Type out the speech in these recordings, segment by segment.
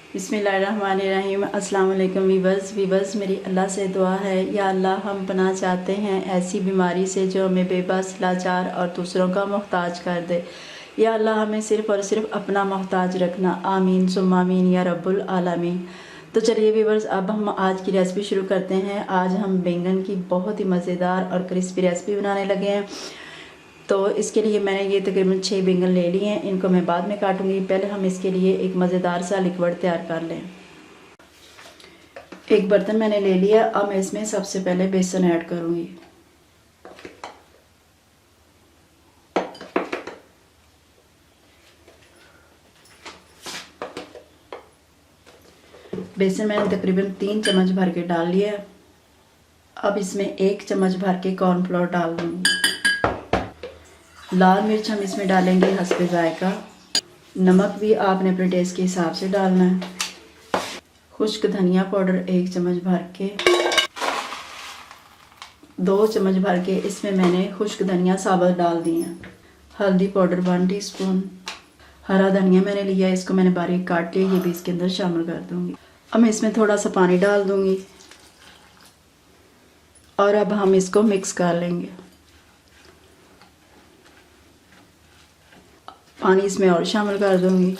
बिस्मिल्लाहिर्रहमानिर्रहीम। अस्सलाम वालेकुम वीवर्स, मेरी अल्लाह से दुआ है, या अल्लाह हम पनाह चाहते हैं ऐसी बीमारी से जो हमें बेबस, लाचार और दूसरों का मोहताज कर दे। या अल्लाह हमें सिर्फ़ और सिर्फ अपना मोहताज रखना। आमीन सुम्मा आमीन या रब्बुल आलमीन। तो चलिए वीवर्स, अब हम आज की रेसिपी शुरू करते हैं। आज हम बैंगन की बहुत ही मज़ेदार और क्रिस्पी रेसिपी बनाने लगे हैं। तो इसके लिए मैंने ये तकरीबन 6 बैंगन ले लिए हैं। इनको मैं बाद में काटूंगी। पहले हम इसके लिए एक मज़ेदार सा लिक्विड तैयार कर लें। एक बर्तन मैंने ले लिया। अब मैं इसमें सबसे पहले बेसन ऐड करूंगी। बेसन मैंने तकरीबन 3 चम्मच भर के डाल लिया। अब इसमें 1 चम्मच भर के कॉर्नफ्लोर डाल दूंगी। लाल मिर्च हम इसमें डालेंगे हस्बे जायका। नमक भी आपने अपने टेस्ट के हिसाब से डालना है। खुश्क धनिया पाउडर 1 चम्मच भर के, 2 चम्मच भर के इसमें मैंने खुश्क धनिया साबुत डाल दिए हैं। हल्दी पाउडर 1 टीस्पून। हरा धनिया मैंने लिया, इसको मैंने बारीक काट लिया, ये भी इसके अंदर शामिल कर दूंगी। अब मैं इसमें थोड़ा सा पानी डाल दूंगी और अब हम इसको मिक्स कर लेंगे। पानी इसमें और शामिल कर दूंगी।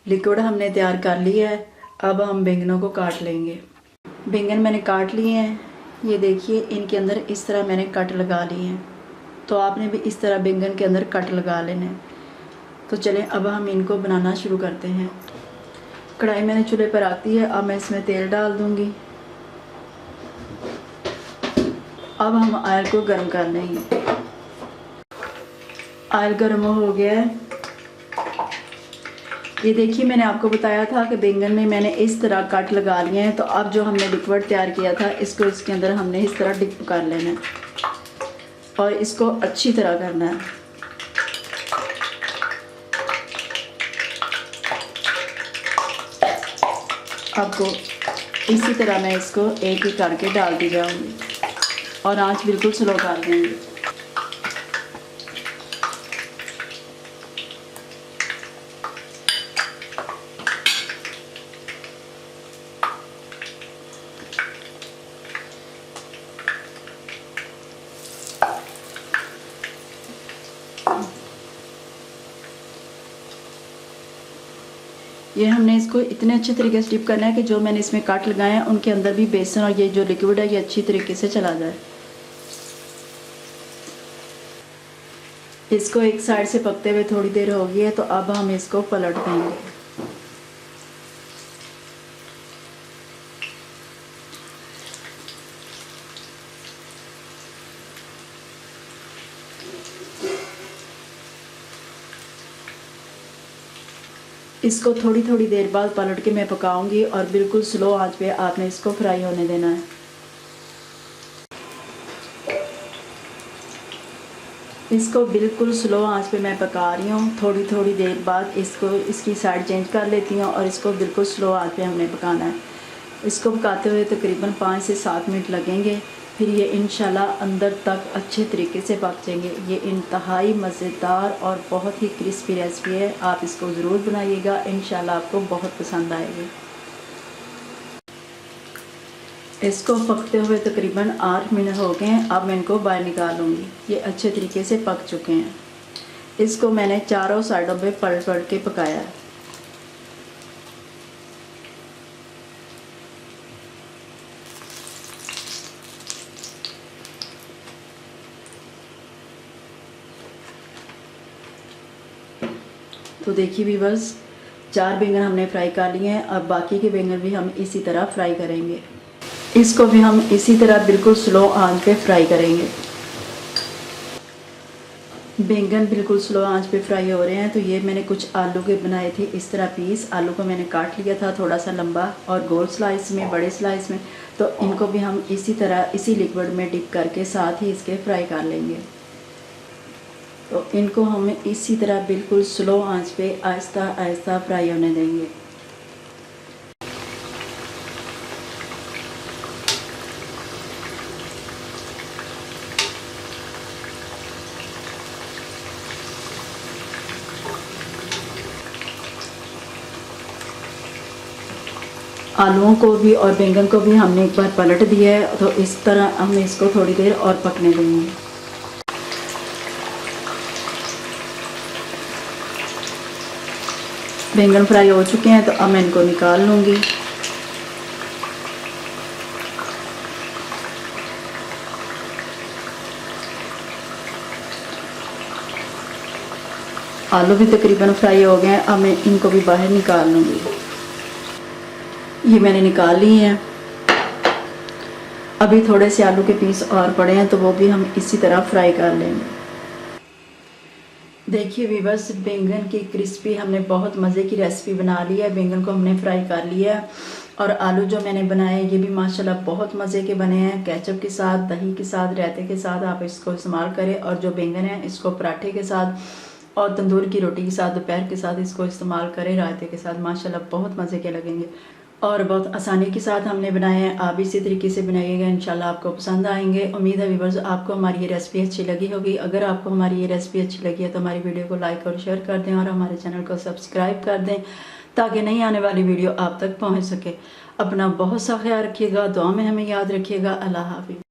लिक्विड हमने तैयार कर लिया है। अब हम बैंगनों को काट लेंगे। बैंगन मैंने काट लिए हैं। ये देखिए, इनके अंदर इस तरह मैंने कट लगा लिए हैं। तो आपने भी इस तरह बैंगन के अंदर कट लगा लेने हैं। तो चलें अब हम इनको बनाना शुरू करते हैं। कढ़ाई मैंने चूल्हे पर रखी है। अब मैं इसमें तेल डाल दूंगी। अब हम ऑयल को गर्म कर लेंगे। ऑयल गर्म हो गया है। ये देखिए, मैंने आपको बताया था कि बैंगन में मैंने इस तरह कट लगा लिए हैं। तो अब जो हमने लिक्विड तैयार किया था, इसको इसके अंदर हमने इस तरह डिप कर लेना है और इसको अच्छी तरह करना है। आपको इसी तरह मैं इसको एक एक करके डालती जाऊंगी और आंच बिल्कुल स्लो कर देंगे। ये हमने इसको इतने अच्छे तरीके से डिप करना है कि जो मैंने इसमें काट लगाए हैं उनके अंदर भी बेसन और ये जो लिक्विड है ये अच्छी तरीके से चला जाए। इसको एक साइड से पकते हुए थोड़ी देर हो गई है। तो अब हम इसको पलट देंगे। इसको थोड़ी थोड़ी देर बाद पलट के मैं पकाऊंगी और बिल्कुल स्लो आंच पे आपने इसको फ्राई होने देना है। इसको बिल्कुल स्लो आंच पे मैं पका रही हूँ। थोड़ी थोड़ी देर बाद इसकी साइड चेंज कर लेती हूँ और इसको बिल्कुल स्लो आंच पे हमने पकाना है। इसको पकाते हुए तकरीबन 5 से 7 मिनट लगेंगे। फिर ये इंशाल्लाह अंदर तक अच्छे तरीके से पक जाएंगे। ये इंतहाई मज़ेदार और बहुत ही क्रिस्पी रेसिपी है। आप इसको ज़रूर बनाइएगा, इंशाल्लाह आपको बहुत पसंद आएगी। इसको पकते हुए तकरीबन 8 मिनट हो गए हैं। अब मैं इनको बाहर निकाल लूँगी। ये अच्छे तरीके से पक चुके हैं। इसको मैंने चारों साइडों पे पलट पलट के पकाया है। तो देखिए व्यूअर्स, 4 बैंगन हमने फ्राई कर लिए हैं। अब बाकी के बैंगन भी हम इसी तरह फ्राई करेंगे। इसको भी हम इसी तरह बिल्कुल स्लो आंच पे फ्राई करेंगे। बैंगन बिल्कुल स्लो आंच पे फ्राई हो रहे हैं। तो ये मैंने कुछ आलू के बनाए थे इस तरह पीस। आलू को मैंने काट लिया था थोड़ा सा लंबा और गोल स्लाइस में, बड़े स्लाइस में। तो इनको भी हम इसी तरह इसी लिक्विड में डिप करके साथ ही इसके फ्राई कर लेंगे। तो इनको हम इसी तरह बिल्कुल स्लो आंच पे आहिस्ता आहिस्ता फ्राई होने देंगे। आलूओं को भी और बैंगन को भी हमने एक बार पलट दिया है, तो इस तरह हम इसको थोड़ी देर और पकने देंगे। बैंगन फ्राई हो चुके हैं, तो अब मैं इनको निकाल लूँगी। आलू भी तकरीबन फ्राई हो गए हैं, अब मैं इनको भी बाहर निकाल लूँगी। ये मैंने निकाल लिए हैं। अभी थोड़े से आलू के पीस और पड़े हैं, तो वो भी हम इसी तरह फ्राई कर लेंगे। देखिए वीवर्स, बैंगन की क्रिस्पी हमने बहुत मज़े की रेसिपी बना ली है। बैंगन को हमने फ्राई कर लिया है और आलू जो मैंने बनाए ये भी माशाल्लाह बहुत मज़े के बने हैं। केचप के साथ, दही के साथ, रायते के साथ आप इसको इस्तेमाल करें। और जो बैंगन है इसको पराठे के साथ और तंदूर की रोटी के साथ, दोपहर के साथ इसको इस्तेमाल करें रायते के साथ। माशाल्लाह बहुत मज़े के लगेंगे और बहुत आसानी के साथ हमने बनाए हैं। आप इसी तरीके से बनाइएगा, इंशाल्लाह आपको पसंद आएंगे। उम्मीद है व्यूअर्स आपको हमारी ये रेसिपी अच्छी लगी होगी। अगर आपको हमारी ये रेसिपी अच्छी लगी है तो हमारी वीडियो को लाइक और शेयर कर दें और हमारे चैनल को सब्सक्राइब कर दें, ताकि नई आने वाली वीडियो आप तक पहुँच सके। अपना बहुत सा ख्याल रखिएगा, दुआ में हमें याद रखिएगा। अल्लाह हाफिज़।